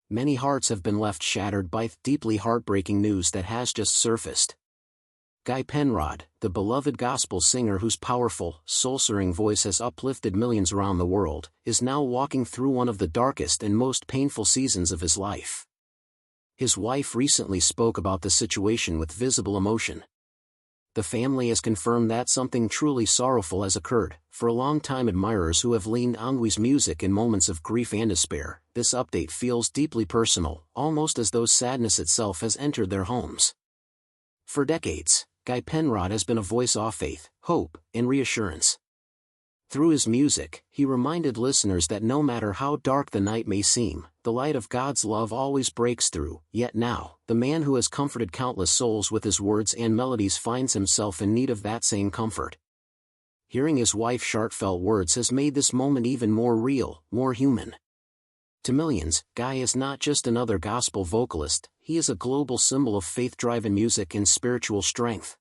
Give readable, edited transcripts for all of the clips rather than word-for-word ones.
Many hearts have been left shattered by deeply heartbreaking news that has just surfaced. Guy Penrod, the beloved gospel singer whose powerful, soul-stirring voice has uplifted millions around the world, is now walking through one of the darkest and most painful seasons of his life. His wife recently spoke about the situation with visible emotion. The family has confirmed that something truly sorrowful has occurred. For a long-time admirers who have leaned on Guy's music in moments of grief and despair, this update feels deeply personal, almost as though sadness itself has entered their homes. For decades, Guy Penrod has been a voice of faith, hope, and reassurance. Through his music, he reminded listeners that no matter how dark the night may seem, the light of God's love always breaks through. Yet now, the man who has comforted countless souls with his words and melodies finds himself in need of that same comfort. Hearing his wife's heartfelt words has made this moment even more real, more human. To millions, Guy is not just another gospel vocalist, he is a global symbol of faith-driven music and spiritual strength.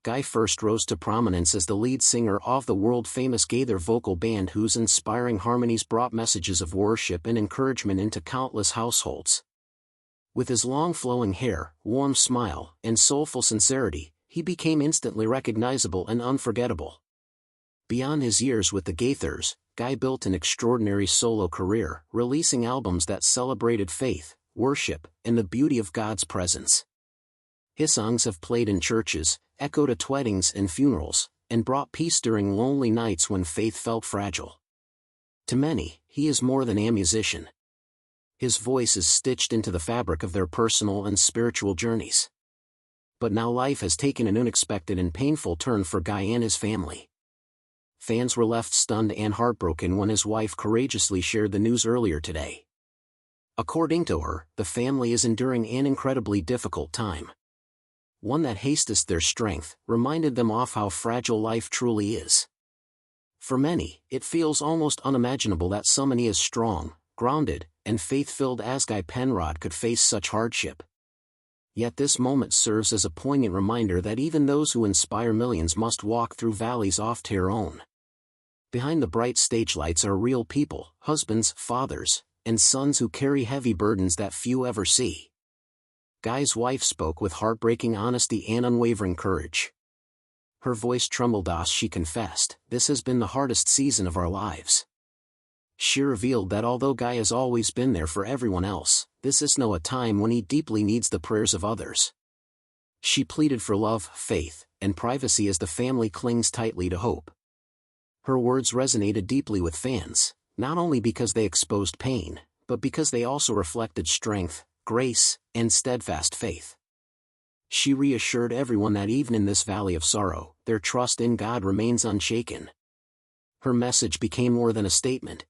Guy first rose to prominence as the lead singer of the world-famous Gaither vocal band whose inspiring harmonies brought messages of worship and encouragement into countless households. With his long flowing hair, warm smile, and soulful sincerity, he became instantly recognizable and unforgettable. Beyond his years with the Gaithers, Guy built an extraordinary solo career, releasing albums that celebrated faith, worship, and the beauty of God's presence. His songs have played in churches, echoed at weddings and funerals, and brought peace during lonely nights when faith felt fragile. To many, he is more than a musician. His voice is stitched into the fabric of their personal and spiritual journeys. But now life has taken an unexpected and painful turn for Guy and his family. Fans were left stunned and heartbroken when his wife courageously shared the news earlier today. According to her, the family is enduring an incredibly difficult time. One that hastens their strength, reminded them of how fragile life truly is. For many, it feels almost unimaginable that someone as strong, grounded, and faith-filled as Guy Penrod could face such hardship. Yet this moment serves as a poignant reminder that even those who inspire millions must walk through valleys oft their own. Behind the bright stage lights are real people, husbands, fathers, and sons who carry heavy burdens that few ever see. Guy's wife spoke with heartbreaking honesty and unwavering courage. Her voice trembled as she confessed, "This has been the hardest season of our lives." She revealed that although Guy has always been there for everyone else, this is now a time when he deeply needs the prayers of others. She pleaded for love, faith, and privacy as the family clings tightly to hope. Her words resonated deeply with fans, not only because they exposed pain, but because they also reflected strength, grace, and steadfast faith. She reassured everyone that even in this valley of sorrow, their trust in God remains unshaken. Her message became more than a statement.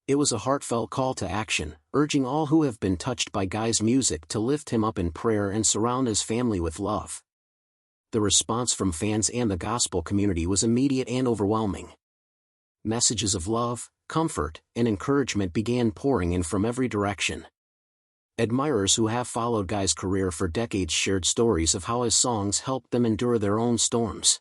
It was a heartfelt call to action, urging all who have been touched by Guy's music to lift him up in prayer and surround his family with love. The response from fans and the gospel community was immediate and overwhelming. Messages of love, comfort, and encouragement began pouring in from every direction. Admirers who have followed Guy's career for decades shared stories of how his songs helped them endure their own storms.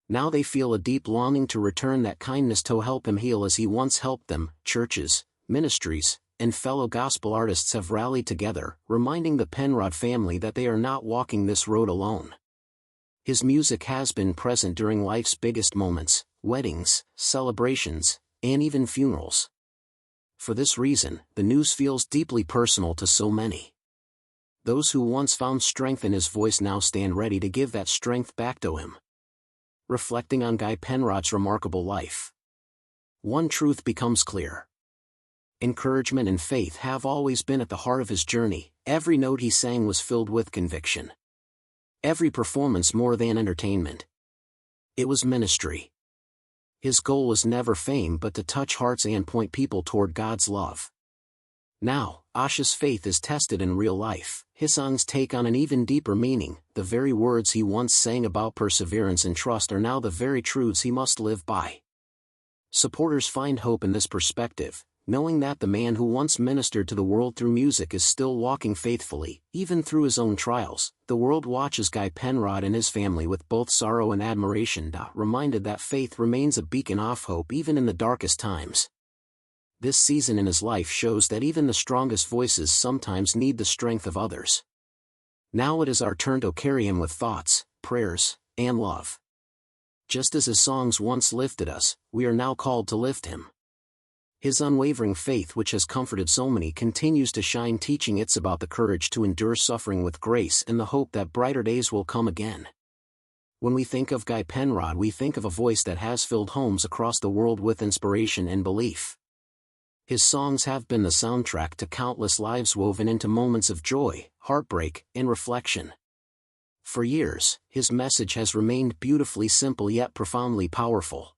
Now they feel a deep longing to return that kindness to help him heal as he once helped them. Churches, ministries, and fellow gospel artists have rallied together, reminding the Penrod family that they are not walking this road alone. His music has been present during life's biggest moments, weddings, celebrations, and even funerals. For this reason, the news feels deeply personal to so many. Those who once found strength in his voice now stand ready to give that strength back to him. Reflecting on Guy Penrod's remarkable life, one truth becomes clear. Encouragement and faith have always been at the heart of his journey. Every note he sang was filled with conviction. Every performance more than entertainment. It was ministry. His goal was never fame but to touch hearts and point people toward God's love. Now, Asha's faith is tested in real life. His songs take on an even deeper meaning. The very words he once sang about perseverance and trust are now the very truths he must live by. Supporters find hope in this perspective, knowing that the man who once ministered to the world through music is still walking faithfully, even through his own trials. The world watches Guy Penrod and his family with both sorrow and admiration, reminded that faith remains a beacon of hope even in the darkest times. This season in his life shows that even the strongest voices sometimes need the strength of others. Now it is our turn to carry him with thoughts, prayers, and love. Just as his songs once lifted us, we are now called to lift him. His unwavering faith, which has comforted so many, continues to shine, teaching it's about the courage to endure suffering with grace and the hope that brighter days will come again. When we think of Guy Penrod, we think of a voice that has filled homes across the world with inspiration and belief. His songs have been the soundtrack to countless lives, woven into moments of joy, heartbreak, and reflection. For years, his message has remained beautifully simple yet profoundly powerful.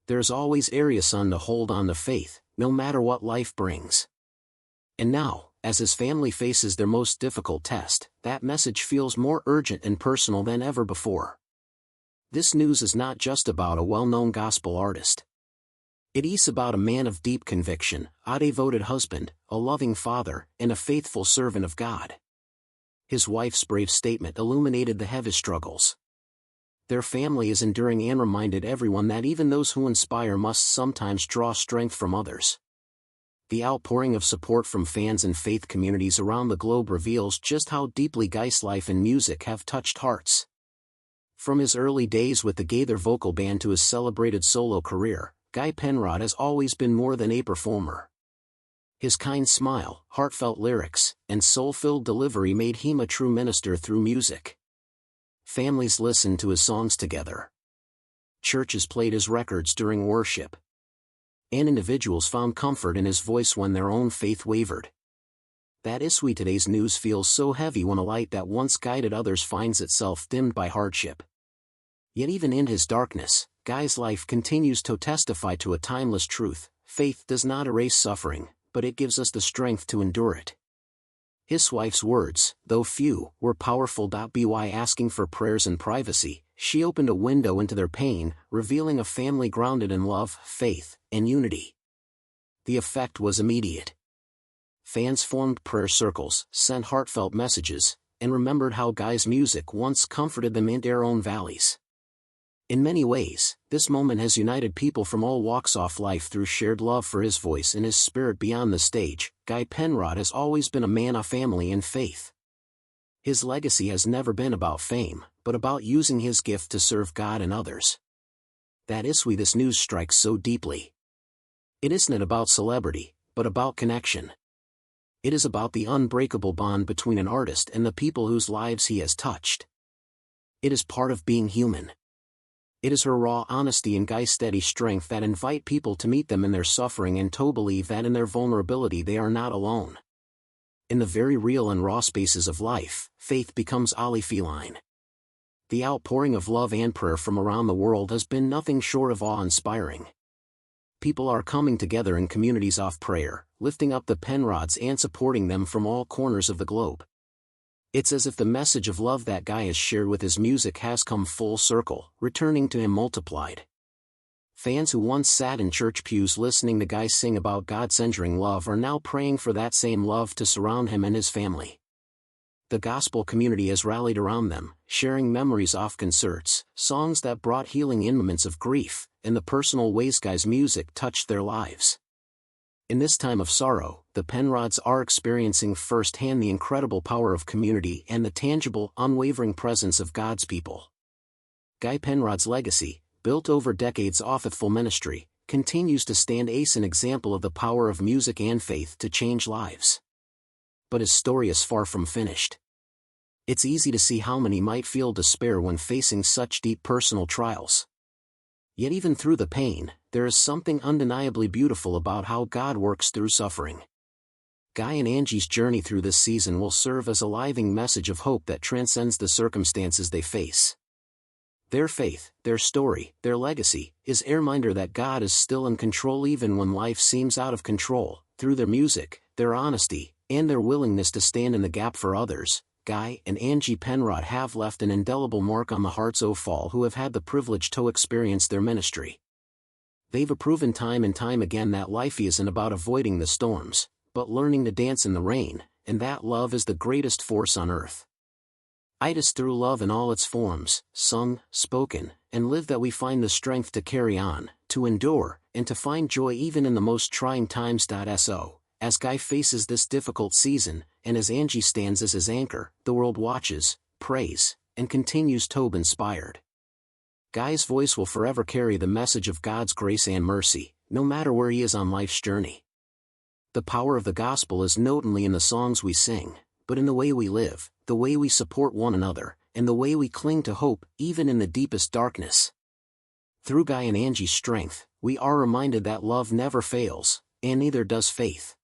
There's always area son to hold on to faith, no matter what life brings. And now, as his family faces their most difficult test, that message feels more urgent and personal than ever before. This news is not just about a well-known gospel artist. It is about a man of deep conviction, a devoted husband, a loving father, and a faithful servant of God. His wife's brave statement illuminated the heavy struggles their family is enduring and reminded everyone that even those who inspire must sometimes draw strength from others. The outpouring of support from fans and faith communities around the globe reveals just how deeply Guy's life and music have touched hearts. From his early days with the Gaither vocal band to his celebrated solo career, Guy Penrod has always been more than a performer. His kind smile, heartfelt lyrics, and soul-filled delivery made him a true minister through music. Families listened to his songs together. Churches played his records during worship. And individuals found comfort in his voice when their own faith wavered. That is why today's news feels so heavy when a light that once guided others finds itself dimmed by hardship. Yet even in his darkness, Guy's life continues to testify to a timeless truth: faith does not erase suffering, but it gives us the strength to endure it. His wife's words, though few, were powerful. By asking for prayers and privacy, she opened a window into their pain, revealing a family grounded in love, faith, and unity. The effect was immediate. Fans formed prayer circles, sent heartfelt messages, and remembered how Guy's music once comforted them in their own valleys. In many ways, this moment has united people from all walks of life through shared love for his voice and his spirit beyond the stage. Guy Penrod has always been a man of family and faith. His legacy has never been about fame, but about using his gift to serve God and others. That is why this news strikes so deeply. It isn't about celebrity, but about connection. It is about the unbreakable bond between an artist and the people whose lives he has touched. It is part of being human. It is her raw honesty and Guy's steady strength that invite people to meet them in their suffering and to believe that in their vulnerability they are not alone. In the very real and raw spaces of life, faith becomes feline. The outpouring of love and prayer from around the world has been nothing short of awe-inspiring. People are coming together in communities of prayer, lifting up the Penrods and supporting them from all corners of the globe. It's as if the message of love that Guy has shared with his music has come full circle, returning to him multiplied. Fans who once sat in church pews listening to Guy sing about God's enduring love are now praying for that same love to surround him and his family. The gospel community has rallied around them, sharing memories of concerts, songs that brought healing in moments of grief, and the personal ways Guy's music touched their lives. In this time of sorrow, the Penrods are experiencing firsthand the incredible power of community and the tangible, unwavering presence of God's people. Guy Penrod's legacy, built over decades of faithful ministry, continues to stand as an example of the power of music and faith to change lives. But his story is far from finished. It's easy to see how many might feel despair when facing such deep personal trials. Yet even through the pain, there is something undeniably beautiful about how God works through suffering. Guy and Angie's journey through this season will serve as a living message of hope that transcends the circumstances they face. Their faith, their story, their legacy, is a reminder that God is still in control even when life seems out of control. Through their music, their honesty, and their willingness to stand in the gap for others, Guy and Angie Penrod have left an indelible mark on the hearts of all who have had the privilege to experience their ministry. They've proven time and time again that life isn't about avoiding the storms, but learning to dance in the rain, and that love is the greatest force on earth. It is through love in all its forms, sung, spoken, and live that we find the strength to carry on, to endure, and to find joy even in the most trying times. So, as Guy faces this difficult season, and as Angie stands as his anchor, the world watches, prays, and continues to be inspired. Guy's voice will forever carry the message of God's grace and mercy, no matter where he is on life's journey. The power of the gospel is not only in the songs we sing, but in the way we live, the way we support one another, and the way we cling to hope, even in the deepest darkness. Through Guy and Angie's strength, we are reminded that love never fails, and neither does faith.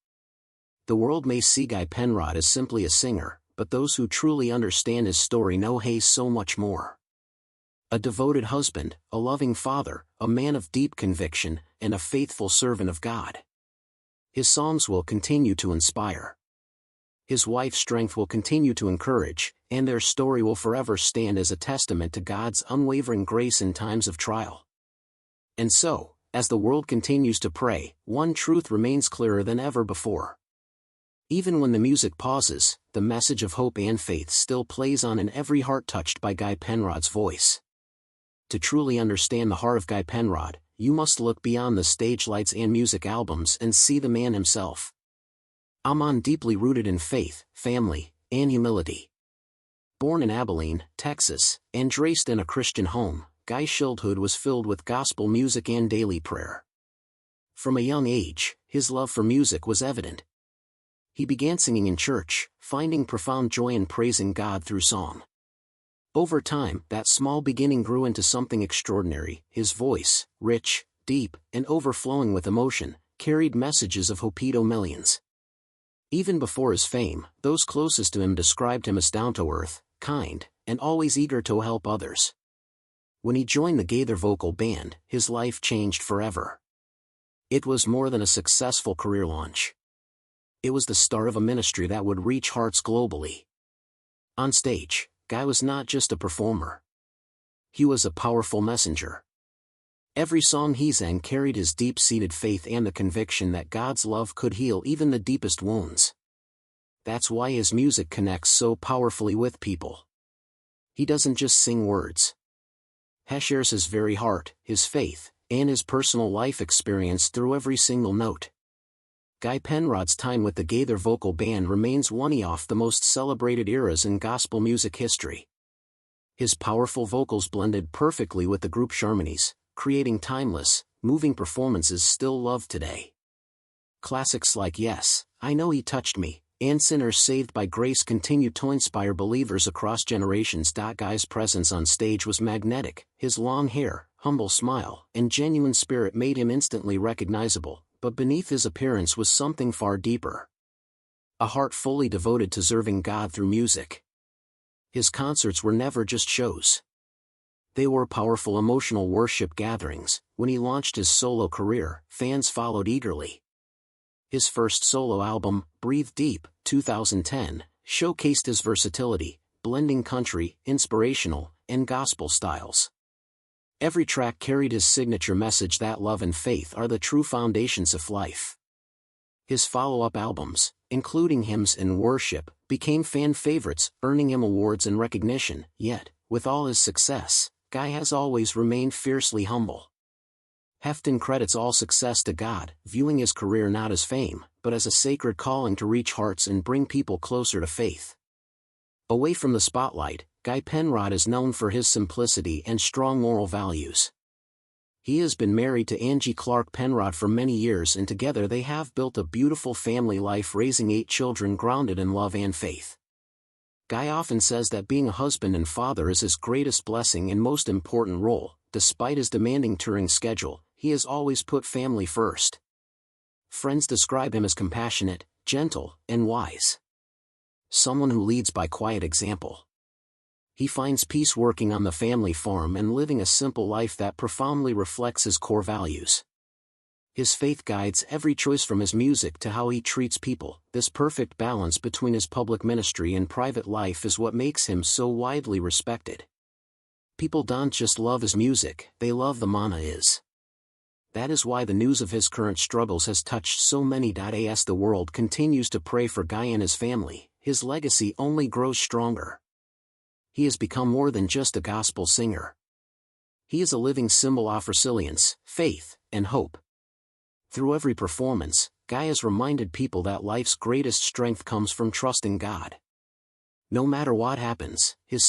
The world may see Guy Penrod as simply a singer, but those who truly understand his story know he's so much more. A devoted husband, a loving father, a man of deep conviction, and a faithful servant of God. His songs will continue to inspire. His wife's strength will continue to encourage, and their story will forever stand as a testament to God's unwavering grace in times of trial. And so, as the world continues to pray, one truth remains clearer than ever before. Even when the music pauses, the message of hope and faith still plays on in every heart touched by Guy Penrod's voice. To truly understand the heart of Guy Penrod, you must look beyond the stage lights and music albums and see the man himself. A man deeply rooted in faith, family, and humility. Born in Abilene, Texas, and raised in a Christian home, Guy's childhood was filled with gospel music and daily prayer. From a young age, his love for music was evident. He began singing in church, finding profound joy in praising God through song. Over time, that small beginning grew into something extraordinary. His voice, rich, deep, and overflowing with emotion, carried messages of hope to millions. Even before his fame, those closest to him described him as down-to-earth, kind, and always eager to help others. When he joined the Gaither vocal band, his life changed forever. It was more than a successful career launch. It was the start of a ministry that would reach hearts globally. On stage, Guy was not just a performer. He was a powerful messenger. Every song he sang carried his deep-seated faith and the conviction that God's love could heal even the deepest wounds. That's why his music connects so powerfully with people. He doesn't just sing words. He shares his very heart, his faith, and his personal life experience through every single note. Guy Penrod's time with the Gaither vocal band remains one of the most celebrated eras in gospel music history. His powerful vocals blended perfectly with the group's harmonies, creating timeless, moving performances still loved today. Classics like Yes, I Know He Touched Me, and Sinners Saved by Grace continue to inspire believers across generations. Guy's presence on stage was magnetic. His long hair, humble smile, and genuine spirit made him instantly recognizable, but beneath his appearance was something far deeper. A heart fully devoted to serving God through music. His concerts were never just shows. They were powerful emotional worship gatherings. When he launched his solo career, fans followed eagerly. His first solo album, Breathe Deep, 2010, showcased his versatility, blending country, inspirational, and gospel styles. Every track carried his signature message that love and faith are the true foundations of life. His follow-up albums, including Hymns in Worship, became fan favorites, earning him awards and recognition. Yet, with all his success, Guy has always remained fiercely humble. Hefton credits all success to God, viewing his career not as fame, but as a sacred calling to reach hearts and bring people closer to faith. Away from the spotlight, Guy Penrod is known for his simplicity and strong moral values. He has been married to Angie Clark Penrod for many years, and together they have built a beautiful family life, raising 8 children grounded in love and faith. Guy often says that being a husband and father is his greatest blessing and most important role. Despite his demanding touring schedule, he has always put family first. Friends describe him as compassionate, gentle, and wise. Someone who leads by quiet example. He finds peace working on the family farm and living a simple life that profoundly reflects his core values. His faith guides every choice from his music to how he treats people. This perfect balance between his public ministry and private life is what makes him so widely respected. People don't just love his music, they love the man he is. That is why the news of his current struggles has touched so many. As the world continues to pray for Guy and his family, his legacy only grows stronger. He has become more than just a gospel singer. He is a living symbol of resilience, faith, and hope. Through every performance, Guy has reminded people that life's greatest strength comes from trusting God. No matter what happens, his